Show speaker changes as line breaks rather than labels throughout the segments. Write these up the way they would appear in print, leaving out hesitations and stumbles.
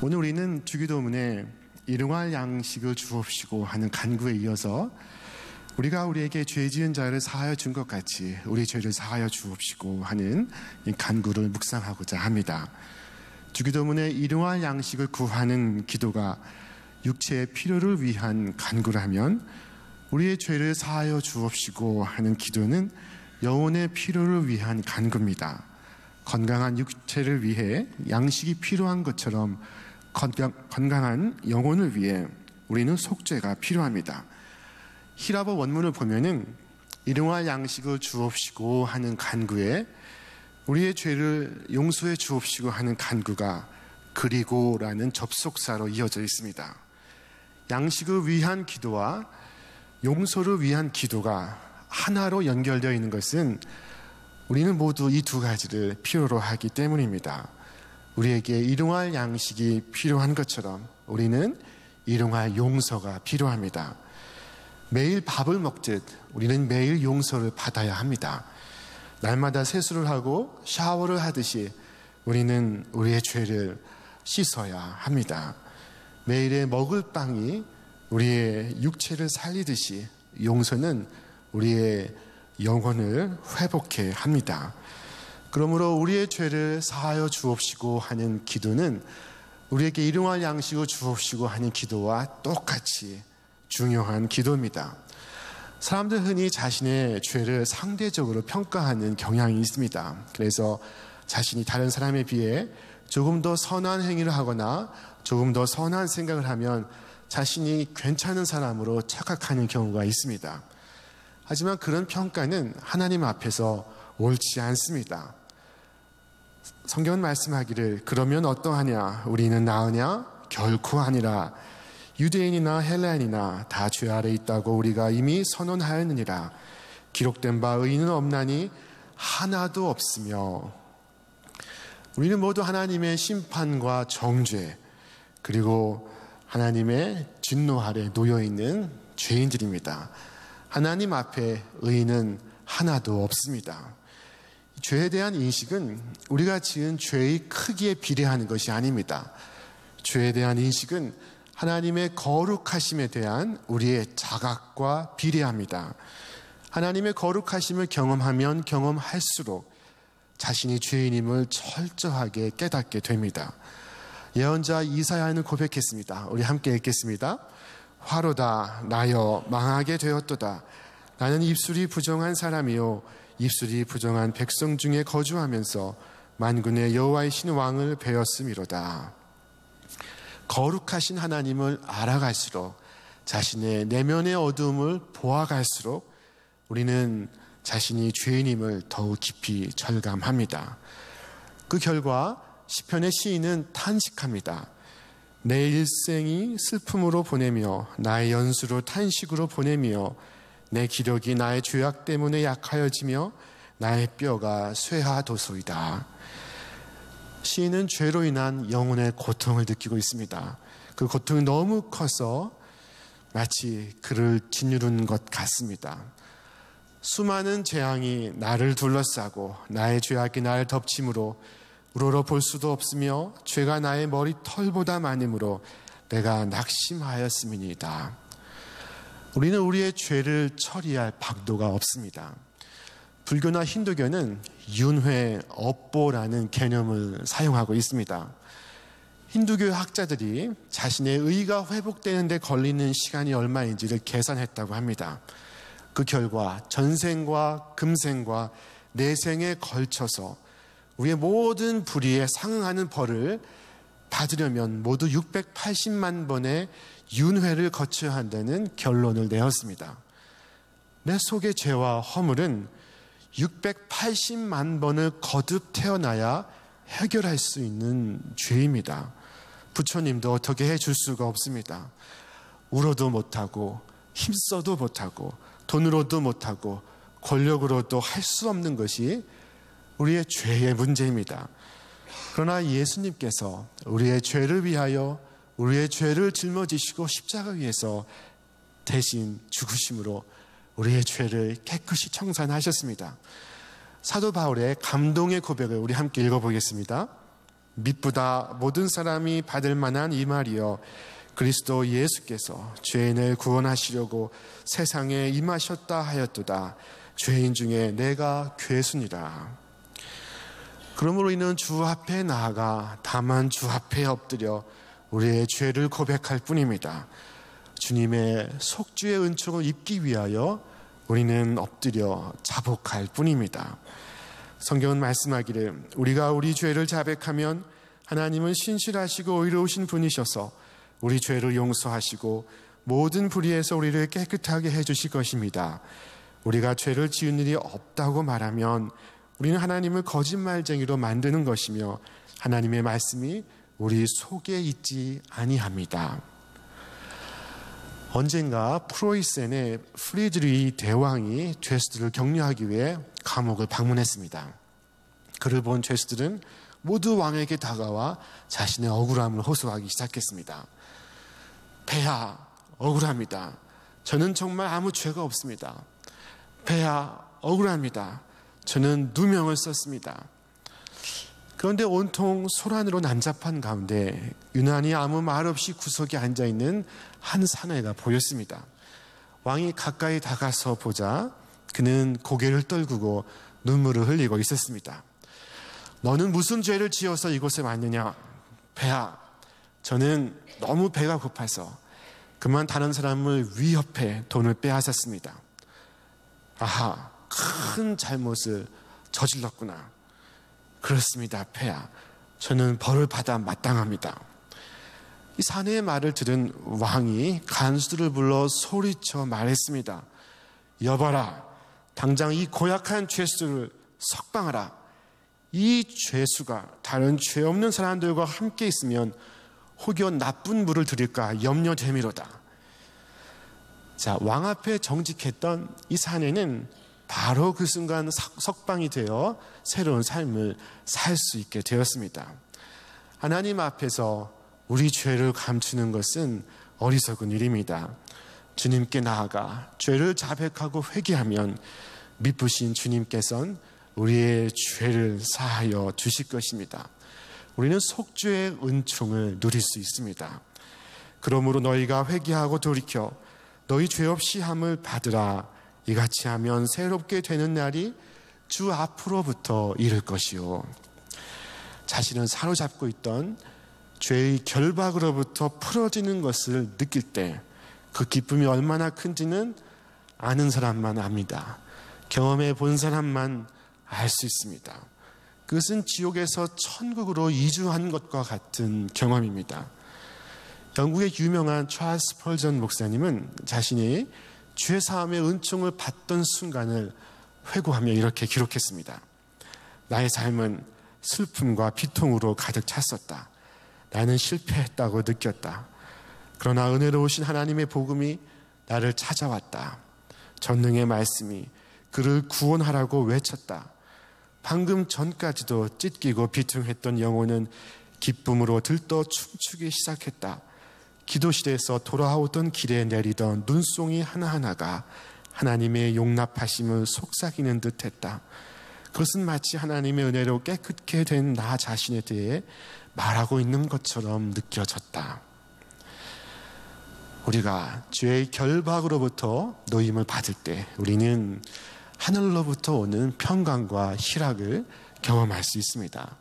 오늘 우리는 주기도문에 일용할 양식을 주옵시고 하는 간구에 이어서 우리가 우리에게 죄 지은 자를 사하여 준 것 같이 우리 죄를 사하여 주옵시고 하는 이 간구를 묵상하고자 합니다. 주기도문에 일용할 양식을 구하는 기도가 육체의 필요를 위한 간구라면 우리의 죄를 사하여 주옵시고 하는 기도는 영혼의 필요를 위한 간구입니다. 건강한 육체를 위해 양식이 필요한 것처럼 건강한 영혼을 위해 우리는 속죄가 필요합니다. 히라보 원문을 보면은 일용할 양식을 주옵시고 하는 간구에 우리의 죄를 용서해 주옵시고 하는 간구가 그리고라는 접속사로 이어져 있습니다. 양식을 위한 기도와 용서를 위한 기도가 하나로 연결되어 있는 것은 우리는 모두 이 두 가지를 필요로 하기 때문입니다. 우리에게 일용할 양식이 필요한 것처럼 우리는 일용할 용서가 필요합니다. 매일 밥을 먹듯 우리는 매일 용서를 받아야 합니다. 날마다 세수를 하고 샤워를 하듯이 우리는 우리의 죄를 씻어야 합니다. 매일의 먹을 빵이 우리의 육체를 살리듯이 용서는 우리의 영혼을 회복해 합니다. 그러므로 우리의 죄를 사하여 주옵시고 하는 기도는 우리에게 일용할 양식을 주옵시고 하는 기도와 똑같이 중요한 기도입니다. 사람들 흔히 자신의 죄를 상대적으로 평가하는 경향이 있습니다. 그래서 자신이 다른 사람에 비해 조금 더 선한 행위를 하거나 조금 더 선한 생각을 하면 자신이 괜찮은 사람으로 착각하는 경우가 있습니다. 하지만 그런 평가는 하나님 앞에서 옳지 않습니다. 성경은 말씀하기를 그러면 어떠하냐? 우리는 나으냐? 결코 아니라 유대인이나 헬라인이나 다 죄 아래 있다고 우리가 이미 선언하였느니라. 기록된 바 의인은 없나니 하나도 없으며. 우리는 모두 하나님의 심판과 정죄 그리고 하나님의 진노 아래 놓여있는 죄인들입니다. 하나님 앞에 의인은 하나도 없습니다. 죄에 대한 인식은 우리가 지은 죄의 크기에 비례하는 것이 아닙니다. 죄에 대한 인식은 하나님의 거룩하심에 대한 우리의 자각과 비례합니다. 하나님의 거룩하심을 경험하면 경험할수록 자신이 죄인임을 철저하게 깨닫게 됩니다. 예언자 이사야는 고백했습니다. 우리 함께 읽겠습니다. 화로다 나여 망하게 되었도다. 나는 입술이 부정한 사람이요 입술이 부정한 백성 중에 거주하면서 만군의 여호와이신 왕을 배웠음이로다. 거룩하신 하나님을 알아갈수록 자신의 내면의 어두움을 보아갈수록 우리는 자신이 죄인임을 더욱 깊이 절감합니다. 그 결과 시편의 시인은 탄식합니다. 내 일생이 슬픔으로 보내며 나의 연수로 탄식으로 보내며 내 기력이 나의 죄악 때문에 약하여지며 나의 뼈가 쇠하도소이다. 시인은 죄로 인한 영혼의 고통을 느끼고 있습니다. 그 고통이 너무 커서 마치 그를 짓누른 것 같습니다. 수많은 재앙이 나를 둘러싸고 나의 죄악이 나를 덮침으로 우러러 볼 수도 없으며 죄가 나의 머리털보다 많으므로 내가 낙심하였음이니이다. 우리는 우리의 죄를 처리할 방도가 없습니다. 불교나 힌두교는 윤회, 업보라는 개념을 사용하고 있습니다. 힌두교 학자들이 자신의 의가 회복되는 데 걸리는 시간이 얼마인지를 계산했다고 합니다. 그 결과 전생과 금생과 내생에 걸쳐서 우리의 모든 불의에 상응하는 벌을 받으려면 모두 680만 번의 윤회를 거쳐야 한다는 결론을 내었습니다. 내 속의 죄와 허물은 680만 번을 거듭 태어나야 해결할 수 있는 죄입니다. 부처님도 어떻게 해줄 수가 없습니다. 울어도 못하고 힘써도 못하고 돈으로도 못하고 권력으로도 할 수 없는 것이 우리의 죄의 문제입니다. 그러나 예수님께서 우리의 죄를 위하여 우리의 죄를 짊어지시고 십자가 위에서 대신 죽으심으로 우리의 죄를 깨끗이 청산하셨습니다. 사도 바울의 감동의 고백을 우리 함께 읽어보겠습니다. 미쁘다 모든 사람이 받을 만한 이 말이여 그리스도 예수께서 죄인을 구원하시려고 세상에 임하셨다 하였도다. 죄인 중에 내가 괴순이라. 그러므로 이는 주 앞에 나아가 다만 주 앞에 엎드려 우리의 죄를 고백할 뿐입니다. 주님의 속죄의 은총을 입기 위하여 우리는 엎드려 자복할 뿐입니다. 성경은 말씀하기를 우리가 우리 죄를 자백하면 하나님은 신실하시고 의로우신 분이셔서 우리 죄를 용서하시고 모든 불의에서 우리를 깨끗하게 해주실 것입니다. 우리가 죄를 지은 일이 없다고 말하면 우리는 하나님을 거짓말쟁이로 만드는 것이며 하나님의 말씀이 우리 속에 있지 아니합니다. 언젠가 프로이센의 프리드리 대왕이 죄수들을 격려하기 위해 감옥을 방문했습니다. 그를 본 죄수들은 모두 왕에게 다가와 자신의 억울함을 호소하기 시작했습니다. 폐하, 억울합니다. 저는 정말 아무 죄가 없습니다. 폐하, 억울합니다. 저는 누명을 썼습니다. 그런데 온통 소란으로 난잡한 가운데 유난히 아무 말 없이 구석에 앉아있는 한 사내가 보였습니다. 왕이 가까이 다가서 보자 그는 고개를 떨구고 눈물을 흘리고 있었습니다. 너는 무슨 죄를 지어서 이곳에 왔느냐? 폐하, 저는 너무 배가 고파서 그만 다른 사람을 위협해 돈을 빼앗았습니다. 아하, 큰 잘못을 저질렀구나. 그렇습니다, 폐하. 저는 벌을 받아 마땅합니다. 이 사내의 말을 들은 왕이 간수들을 불러 소리쳐 말했습니다. 여봐라, 당장 이 고약한 죄수를 석방하라. 이 죄수가 다른 죄 없는 사람들과 함께 있으면 혹여 나쁜 물을 들일까 염려되미로다. 자, 왕 앞에 정직했던 이 사내는 바로 그 순간 석방이 되어 새로운 삶을 살 수 있게 되었습니다. 하나님 앞에서 우리 죄를 감추는 것은 어리석은 일입니다. 주님께 나아가 죄를 자백하고 회개하면 미쁘신 주님께서는 우리의 죄를 사하여 주실 것입니다. 우리는 속죄의 은총을 누릴 수 있습니다. 그러므로 너희가 회개하고 돌이켜 너희 죄 없이 함을 받으라. 이같이 하면 새롭게 되는 날이 주 앞으로부터 이를 것이요. 자신을 사로잡고 있던 죄의 결박으로부터 풀어지는 것을 느낄 때 그 기쁨이 얼마나 큰지는 아는 사람만 압니다. 경험해 본 사람만 알 수 있습니다. 그것은 지옥에서 천국으로 이주한 것과 같은 경험입니다. 영국의 유명한 찰스 펄전 목사님은 자신이 죄사함의 은총을 받던 순간을 회고하며 이렇게 기록했습니다. 나의 삶은 슬픔과 비통으로 가득 찼었다. 나는 실패했다고 느꼈다. 그러나 은혜로우신 하나님의 복음이 나를 찾아왔다. 전능의 말씀이 그를 구원하라고 외쳤다. 방금 전까지도 찢기고 비통했던 영혼은 기쁨으로 들떠 춤추기 시작했다. 기도실에서 돌아오던 길에 내리던 눈송이 하나하나가 하나님의 용납하심을 속삭이는 듯했다. 그것은 마치 하나님의 은혜로 깨끗게 된 나 자신에 대해 말하고 있는 것처럼 느껴졌다. 우리가 죄의 결박으로부터 노임을 받을 때 우리는 하늘로부터 오는 평강과 희락을 경험할 수 있습니다.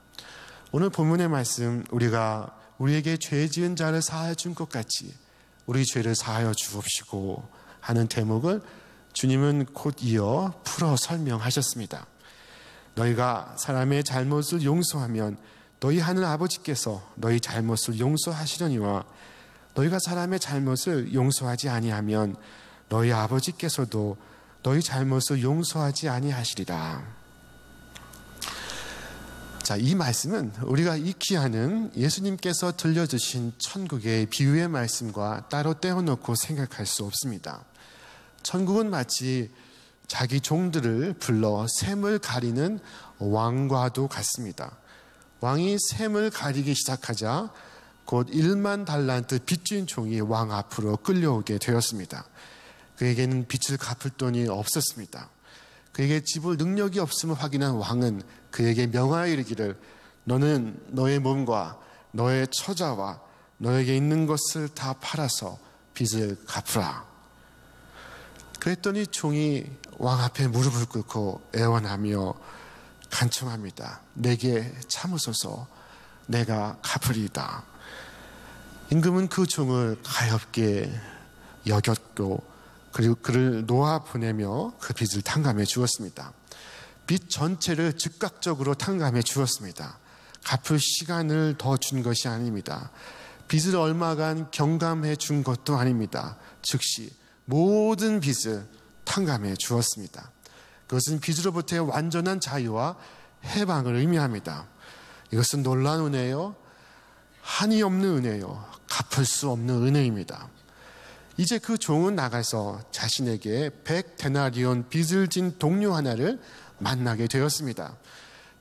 오늘 본문의 말씀, 우리가 우리에게 죄 지은 자를 사하여 준 것 같이 우리 죄를 사하여 주옵시고 하는 대목을 주님은 곧 이어 풀어 설명하셨습니다. 너희가 사람의 잘못을 용서하면 너희 하늘 아버지께서 너희 잘못을 용서하시려니와 너희가 사람의 잘못을 용서하지 아니하면 너희 아버지께서도 너희 잘못을 용서하지 아니하시리라. 자, 이 말씀은 우리가 익히 아는 예수님께서 들려주신 천국의 비유의 말씀과 따로 떼어놓고 생각할 수 없습니다. 천국은 마치 자기 종들을 불러 샘을 가리는 왕과도 같습니다. 왕이 샘을 가리기 시작하자 곧 1만 달란트 빚진 종이 왕 앞으로 끌려오게 되었습니다. 그에게는 빚을 갚을 돈이 없었습니다. 그에게 지불 능력이 없음을 확인한 왕은 그에게 명하여 이르기를 너는 너의 몸과 너의 처자와 너에게 있는 것을 다 팔아서 빚을 갚으라. 그랬더니 종이 왕 앞에 무릎을 꿇고 애원하며 간청합니다. 내게 참으소서, 내가 갚으리이다. 임금은 그 종을 가엾게 여겼고 그리고 그를 놓아 보내며 그 빚을 탕감해 주었습니다. 빚 전체를 즉각적으로 탕감해 주었습니다. 갚을 시간을 더 준 것이 아닙니다. 빚을 얼마간 경감해 준 것도 아닙니다. 즉시 모든 빚을 탕감해 주었습니다. 그것은 빚으로부터의 완전한 자유와 해방을 의미합니다. 이것은 놀라운 은혜요, 한이 없는 은혜요, 갚을 수 없는 은혜입니다. 이제 그 종은 나가서 자신에게 100데나리온 빚을 진 동료 하나를 만나게 되었습니다.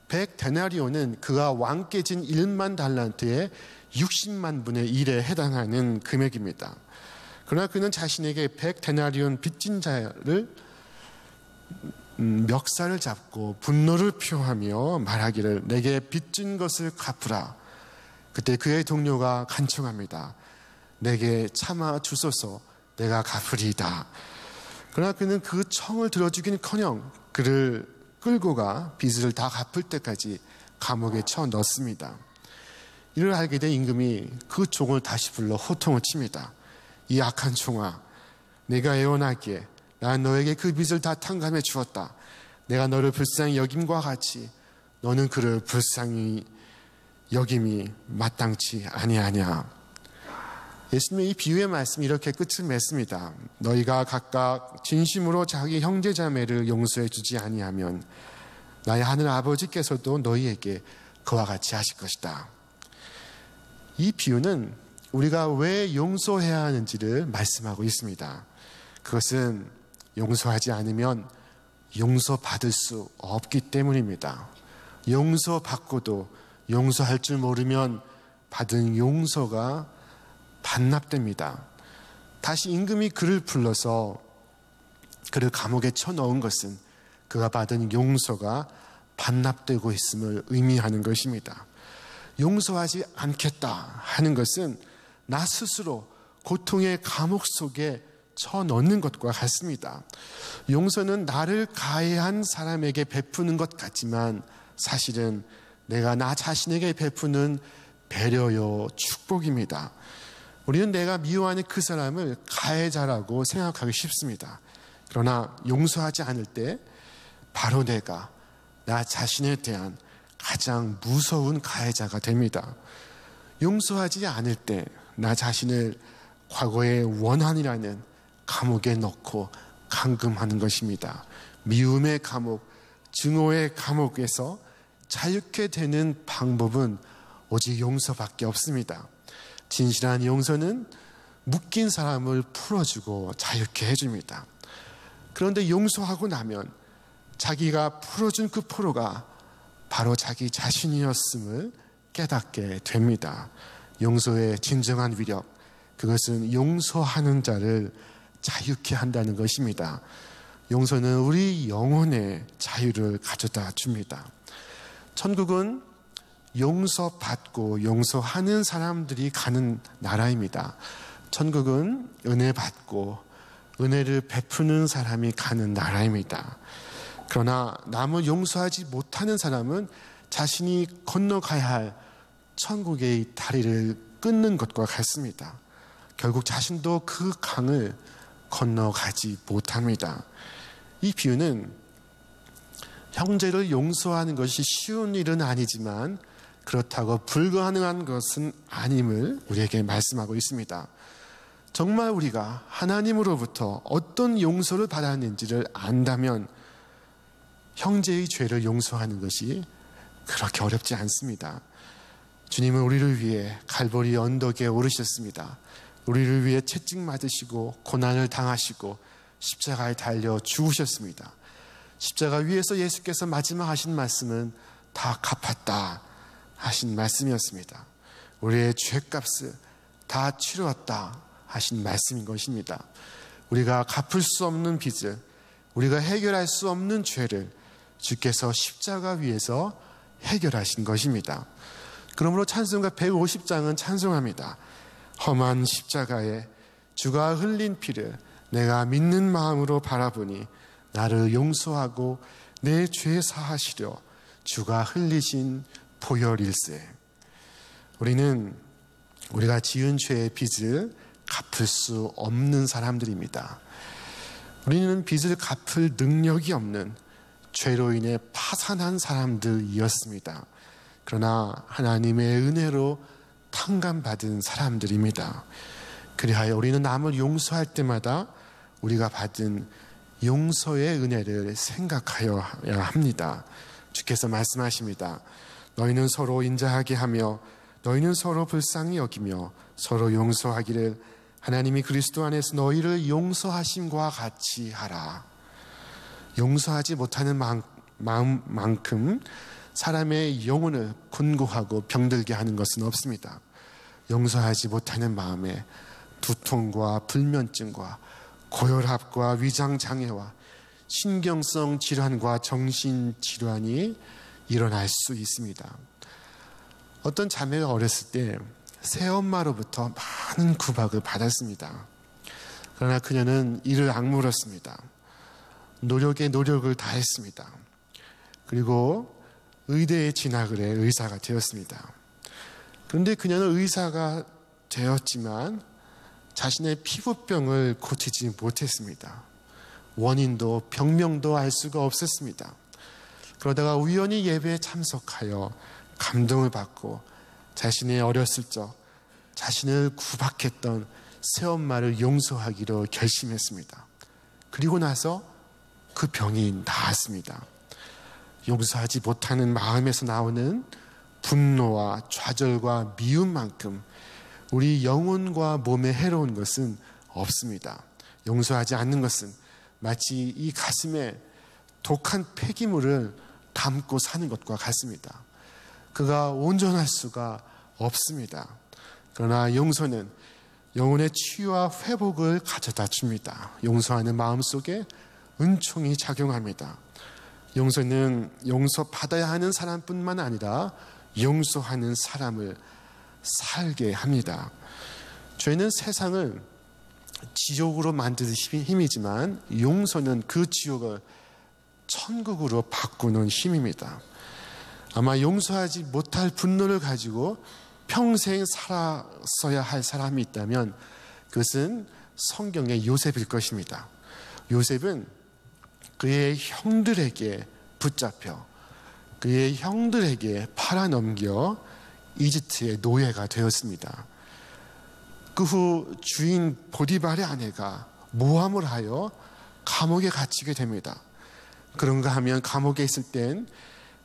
100데나리온은 그가 왕께 진 1만 달란트의 60만 분의 1에 해당하는 금액입니다. 그러나 그는 자신에게 100데나리온 빚진 자를 멱살을 잡고 분노를 표하며 말하기를 내게 빚진 것을 갚으라. 그때 그의 동료가 간청합니다. 내게 참아 주소서, 내가 갚으리이다. 그러나 그는 그 청을 들어주기는커녕 그를 끌고 가 빚을 다 갚을 때까지 감옥에 쳐 넣습니다. 이를 알게 된 임금이 그 종을 다시 불러 호통을 칩니다. 이 악한 종아, 내가 애원하기에 난 너에게 그 빚을 다 탕감해 주었다. 내가 너를 불쌍히 여김과 같이 너는 그를 불쌍히 여김이 마땅치 아니하냐. 예수님의 이 비유의 말씀이 이렇게 끝을 맺습니다. 너희가 각각 진심으로 자기 형제 자매를 용서해 주지 아니하면 나의 하늘 아버지께서도 너희에게 그와 같이 하실 것이다. 이 비유는 우리가 왜 용서해야 하는지를 말씀하고 있습니다. 그것은 용서하지 않으면 용서받을 수 없기 때문입니다. 용서받고도 용서할 줄 모르면 받은 용서가 반납됩니다. 다시 임금이 그를 불러서 그를 감옥에 쳐넣은 것은 그가 받은 용서가 반납되고 있음을 의미하는 것입니다. 용서하지 않겠다 하는 것은 나 스스로 고통의 감옥 속에 쳐넣는 것과 같습니다. 용서는 나를 가해한 사람에게 베푸는 것 같지만 사실은 내가 나 자신에게 베푸는 배려요, 축복입니다. 우리는 내가 미워하는 그 사람을 가해자라고 생각하기 쉽습니다. 그러나 용서하지 않을 때 바로 내가 나 자신에 대한 가장 무서운 가해자가 됩니다. 용서하지 않을 때 나 자신을 과거의 원한이라는 감옥에 넣고 감금하는 것입니다. 미움의 감옥, 증오의 감옥에서 자유케 되는 방법은 오직 용서밖에 없습니다. 진실한 용서는 묶인 사람을 풀어주고 자유케 해줍니다. 그런데 용서하고 나면 자기가 풀어준 그 포로가 바로 자기 자신이었음을 깨닫게 됩니다. 용서의 진정한 위력, 그것은 용서하는 자를 자유케 한다는 것입니다. 용서는 우리 영혼의 자유를 가져다 줍니다. 천국은 용서받고 용서하는 사람들이 가는 나라입니다. 천국은 은혜 받고 은혜를 베푸는 사람이 가는 나라입니다. 그러나 남을 용서하지 못하는 사람은 자신이 건너가야 할 천국의 다리를 끊는 것과 같습니다. 결국 자신도 그 강을 건너가지 못합니다. 이 비유는 형제를 용서하는 것이 쉬운 일은 아니지만 그렇다고 불가능한 것은 아님을 우리에게 말씀하고 있습니다. 정말 우리가 하나님으로부터 어떤 용서를 받았는지를 안다면 형제의 죄를 용서하는 것이 그렇게 어렵지 않습니다. 주님은 우리를 위해 갈보리 언덕에 오르셨습니다. 우리를 위해 채찍 맞으시고 고난을 당하시고 십자가에 달려 죽으셨습니다. 십자가 위에서 예수께서 마지막 하신 말씀은 다 갚았다 하신 말씀이었습니다. 우리의 죄값을 다 치루었다 하신 말씀인 것입니다. 우리가 갚을 수 없는 빚을, 우리가 해결할 수 없는 죄를 주께서 십자가 위에서 해결하신 것입니다. 그러므로 찬송가 150장은 찬송합니다. 험한 십자가에 주가 흘린 피를 내가 믿는 마음으로 바라보니 나를 용서하고 내 죄 사하시려 주가 흘리신 보혈일세. 우리는 우리가 지은 죄의 빚을 갚을 수 없는 사람들입니다. 우리는 빚을 갚을 능력이 없는 죄로 인해 파산한 사람들이었습니다. 그러나 하나님의 은혜로 탕감받은 사람들입니다. 그리하여 우리는 남을 용서할 때마다 우리가 받은 용서의 은혜를 생각하여야 합니다. 주께서 말씀하십니다. 너희는 서로 인자하게 하며 너희는 서로 불쌍히 여기며 서로 용서하기를 하나님이 그리스도 안에서 너희를 용서하심과 같이 하라. 용서하지 못하는 마음만큼 사람의 영혼을 곤고하고 병들게 하는 것은 없습니다. 용서하지 못하는 마음에 두통과 불면증과 고혈압과 위장장애와 신경성 질환과 정신질환이 일어날 수 있습니다. 어떤 자매가 어렸을 때 새엄마로부터 많은 구박을 받았습니다. 그러나 그녀는 이를 악물었습니다. 노력에 노력을 다했습니다. 그리고 의대에 진학을 해 의사가 되었습니다. 그런데 그녀는 의사가 되었지만 자신의 피부병을 고치지 못했습니다. 원인도 병명도 알 수가 없었습니다. 그러다가 우연히 예배에 참석하여 감동을 받고 자신의 어렸을 적 자신을 구박했던 새엄마를 용서하기로 결심했습니다. 그리고 나서 그 병이 나았습니다. 용서하지 못하는 마음에서 나오는 분노와 좌절과 미움만큼 우리 영혼과 몸에 해로운 것은 없습니다. 용서하지 않는 것은 마치 이 가슴에 독한 폐기물을 담고 사는 것과 같습니다. 그가 온전할 수가 없습니다. 그러나 용서는 영혼의 치유와 회복을 가져다 줍니다. 용서하는 마음 속에 은총이 작용합니다. 용서는 용서받아야 하는 사람뿐만 아니라 용서하는 사람을 살게 합니다. 죄는 세상을 지옥으로 만드는 힘이지만 용서는 그 지옥을 천국으로 바꾸는 힘입니다. 아마 용서하지 못할 분노를 가지고 평생 살았어야 할 사람이 있다면 그것은 성경의 요셉일 것입니다. 요셉은 그의 형들에게 붙잡혀 그의 형들에게 팔아넘겨 이집트의 노예가 되었습니다. 그 후 주인 보디발의 아내가 모함을 하여 감옥에 갇히게 됩니다. 그런가 하면 감옥에 있을 땐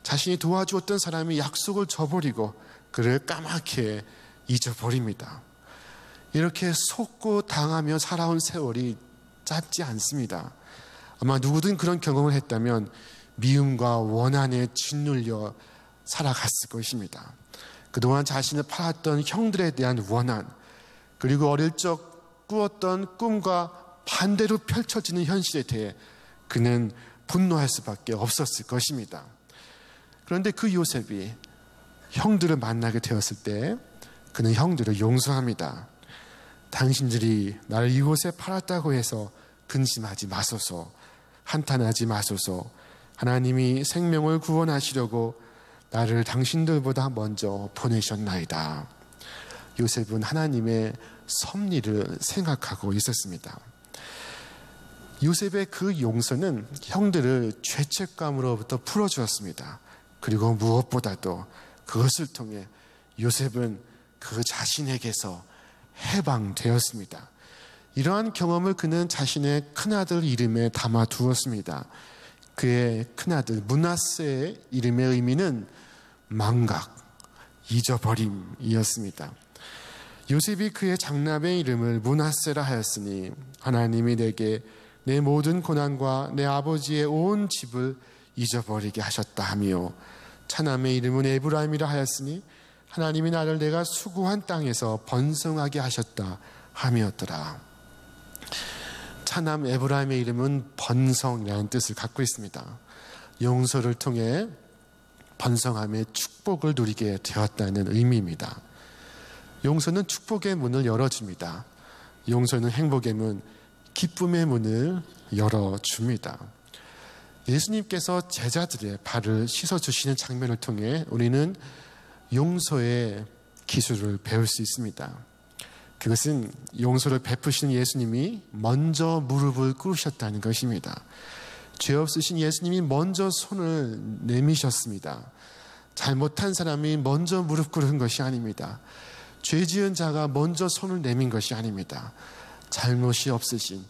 자신이 도와주었던 사람이 약속을 저버리고 그를 까맣게 잊어버립니다. 이렇게 속고 당하며 살아온 세월이 짧지 않습니다. 아마 누구든 그런 경험을 했다면 미움과 원한에 짓눌려 살아갔을 것입니다. 그동안 자신을 팔았던 형들에 대한 원한, 그리고 어릴 적 꾸었던 꿈과 반대로 펼쳐지는 현실에 대해 그는 분노할 수밖에 없었을 것입니다. 그런데 그 요셉이 형들을 만나게 되었을 때 그는 형들을 용서합니다. 당신들이 나를 이곳에 팔았다고 해서 근심하지 마소서, 한탄하지 마소서. 하나님이 생명을 구원하시려고 나를 당신들보다 먼저 보내셨나이다. 요셉은 하나님의 섭리를 생각하고 있었습니다. 요셉의 그 용서는 형들을 죄책감으로부터 풀어주었습니다. 그리고 무엇보다도 그것을 통해 요셉은 그 자신에게서 해방되었습니다. 이러한 경험을 그는 자신의 큰아들 이름에 담아 두었습니다. 그의 큰아들 므낫세의 이름의 의미는 망각, 잊어버림이었습니다. 요셉이 그의 장남의 이름을 므낫세라 하였으니 하나님이 내게 내 모든 고난과 내 아버지의 온 집을 잊어버리게 하셨다 하며, 차남의 이름은 에브라임이라 하였으니 하나님이 나를 내가 수고한 땅에서 번성하게 하셨다 함이었더라. 차남 에브라임의 이름은 번성이라는 뜻을 갖고 있습니다. 용서를 통해 번성함의 축복을 누리게 되었다는 의미입니다. 용서는 축복의 문을 열어줍니다. 용서는 행복의 문, 기쁨의 문을 열어줍니다. 예수님께서 제자들의 발을 씻어주시는 장면을 통해 우리는 용서의 기술을 배울 수 있습니다. 그것은 용서를 베푸시는 예수님이 먼저 무릎을 꿇으셨다는 것입니다. 죄 없으신 예수님이 먼저 손을 내미셨습니다. 잘못한 사람이 먼저 무릎 꿇은 것이 아닙니다. 죄 지은 자가 먼저 손을 내민 것이 아닙니다. 잘못이 없으신,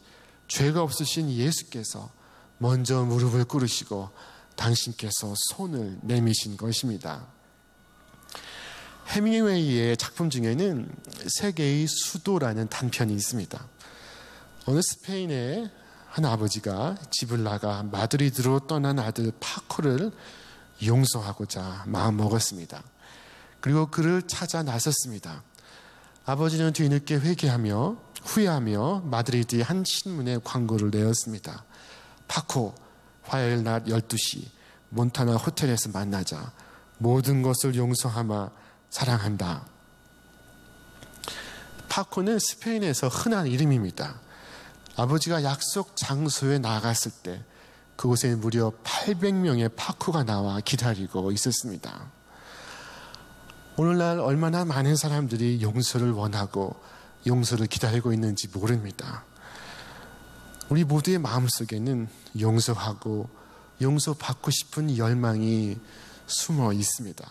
죄가 없으신 예수께서 먼저 무릎을 꿇으시고 당신께서 손을 내미신 것입니다. 해밍웨이의 작품 중에는 세계의 수도라는 단편이 있습니다. 어느 스페인의 한 아버지가 집을 나가 마드리드로 떠난 아들 파코를 용서하고자 마음먹었습니다. 그리고 그를 찾아 나섰습니다. 아버지는 뒤늦게 회개하며 후회하며 마드리드의 한 신문에 광고를 내었습니다. 파코, 화요일 낮 12시 몬타나 호텔에서 만나자. 모든 것을 용서하마 사랑한다. 파코는 스페인에서 흔한 이름입니다. 아버지가 약속 장소에 나갔을 때 그곳에 무려 800명의 파코가 나와 기다리고 있었습니다. 오늘날 얼마나 많은 사람들이 용서를 원하고 용서를 기다리고 있는지 모릅니다. 우리 모두의 마음속에는 용서하고 용서받고 싶은 열망이 숨어 있습니다.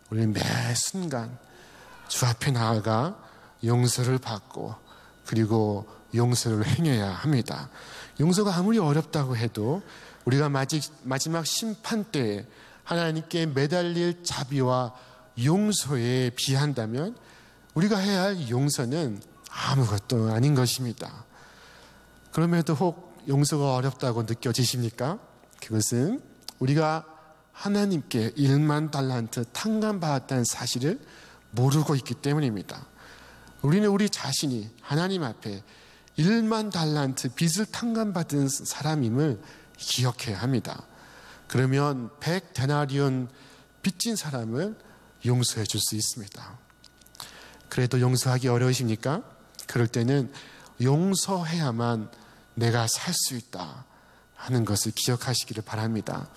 우리는 매 순간 주 앞에 나아가 용서를 받고 그리고 용서를 행해야 합니다. 용서가 아무리 어렵다고 해도 우리가 마지막 심판 때에 하나님께 매달릴 자비와 용서에 비한다면 우리가 해야 할 용서는 아무것도 아닌 것입니다. 그럼에도 혹 용서가 어렵다고 느껴지십니까? 그것은 우리가 하나님께 1만 달란트 탕감받았다는 사실을 모르고 있기 때문입니다. 우리는 우리 자신이 하나님 앞에 1만 달란트 빚을 탕감받은 사람임을 기억해야 합니다. 그러면 100데나리온 빚진 사람을 용서해 줄 수 있습니다. 그래도 용서하기 어려우십니까? 그럴 때는 용서해야만 내가 살 수 있다 하는 것을 기억하시기를 바랍니다.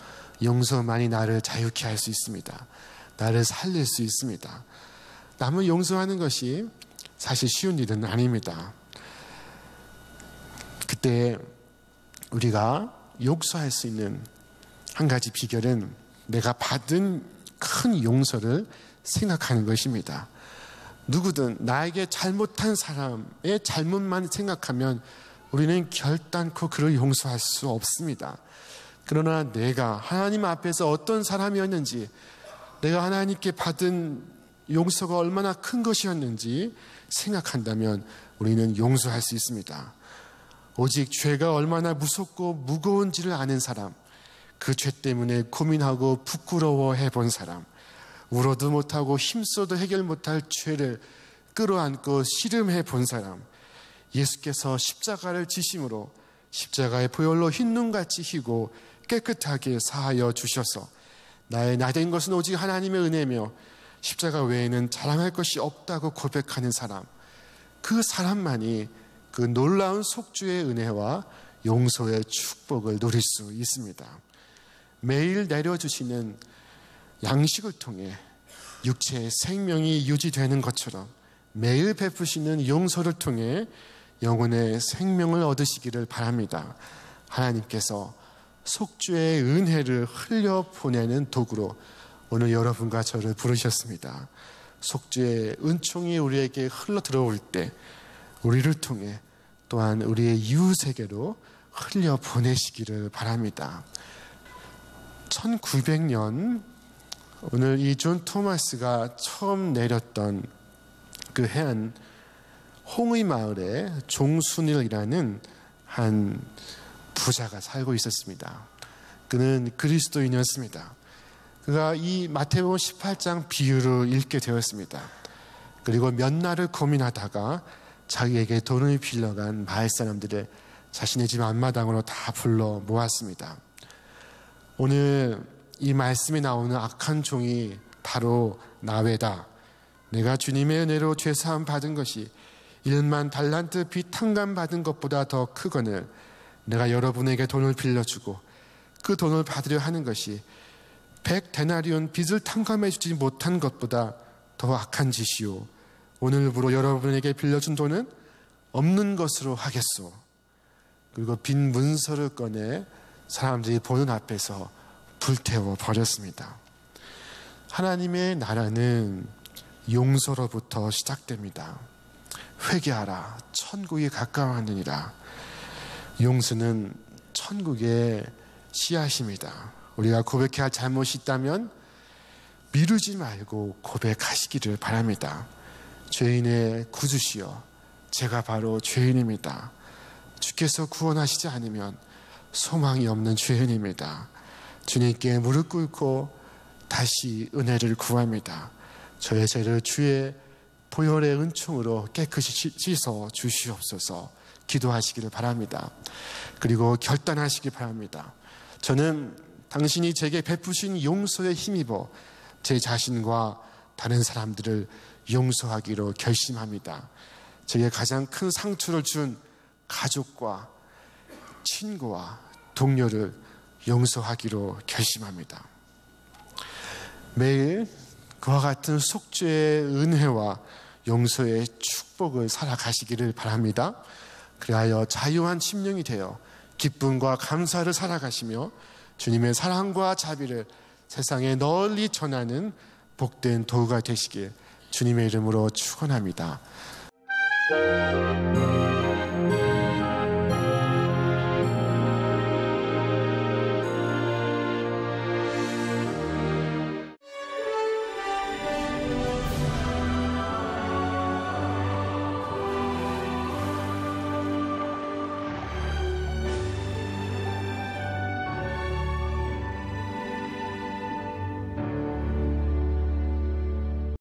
용서만이 나를 자유케 할 수 있습니다. 나를 살릴 수 있습니다. 남을 용서하는 것이 사실 쉬운 일은 아닙니다. 그때 우리가 용서할 수 있는 한 가지 비결은 내가 받은 큰 용서를 생각하는 것입니다. 누구든 나에게 잘못한 사람의 잘못만 생각하면 우리는 결단코 그를 용서할 수 없습니다. 그러나 내가 하나님 앞에서 어떤 사람이었는지, 내가 하나님께 받은 용서가 얼마나 큰 것이었는지 생각한다면 우리는 용서할 수 있습니다. 오직 죄가 얼마나 무섭고 무거운지를 아는 사람, 그 죄 때문에 고민하고 부끄러워해 본 사람, 울어도 못하고 힘써도 해결 못할 죄를 끌어안고 씨름해 본 사람, 예수께서 십자가를 지심으로 십자가의 보혈로 흰 눈같이 희고 깨끗하게 사하여 주셔서 나의 나된 것은 오직 하나님의 은혜며 십자가 외에는 자랑할 것이 없다고 고백하는 사람, 그 사람만이 그 놀라운 속주의 은혜와 용서의 축복을 누릴 수 있습니다. 매일 내려주시는 양식을 통해 육체의 생명이 유지되는 것처럼 매일 베푸시는 용서를 통해 영혼의 생명을 얻으시기를 바랍니다. 하나님께서 속주의 은혜를 흘려보내는 도구로 오늘 여러분과 저를 부르셨습니다. 속주의 은총이 우리에게 흘러 들어올 때 우리를 통해 또한 우리의 이웃에게로 흘려보내시기를 바랍니다. 1900년 오늘 이 존 토마스가 처음 내렸던 그 해안 홍의 마을에 종순일이라는 한 부자가 살고 있었습니다. 그는 그리스도인이었습니다. 그가 이 마태복음 18장 비유를 읽게 되었습니다. 그리고 몇 날을 고민하다가 자기에게 돈을 빌려간 마을 사람들을 자신의 집 앞마당으로 다 불러 모았습니다. 오늘 이 말씀에 나오는 악한 종이 바로 나외다. 내가 주님의 은혜로 죄사함 받은 것이 1만 달란트 빚 탕감 받은 것보다 더 크거늘 내가 여러분에게 돈을 빌려주고 그 돈을 받으려 하는 것이 100데나리온 빚을 탕감해 주지 못한 것보다 더 악한 짓이요. 오늘부로 여러분에게 빌려준 돈은 없는 것으로 하겠소. 그리고 빈 문서를 꺼내 사람들이 보는 앞에서 불태워 버렸습니다. 하나님의 나라는 용서로부터 시작됩니다. 회개하라, 천국이 가까워하느니라. 용서는 천국의 씨앗입니다. 우리가 고백해야 할 잘못이 있다면 미루지 말고 고백하시기를 바랍니다. 죄인의 구주시여, 제가 바로 죄인입니다. 주께서 구원하시지 않으면 소망이 없는 죄인입니다. 주님께 무릎 꿇고 다시 은혜를 구합니다. 저의 죄를 주의 보혈의 은총으로 깨끗이 씻어 주시옵소서. 기도하시기를 바랍니다. 그리고 결단하시기 바랍니다. 저는 당신이 제게 베푸신 용서에 힘입어 제 자신과 다른 사람들을 용서하기로 결심합니다. 제게 가장 큰 상처를 준 가족과 친구와 동료를 용서하기로 결심합니다. 매일 그와 같은 속죄의 은혜와 용서의 축복을 살아가시기를 바랍니다. 그리하여 자유한 심령이 되어 기쁨과 감사를 살아가시며 주님의 사랑과 자비를 세상에 널리 전하는 복된 도구가 되시길 주님의 이름으로 축원합니다.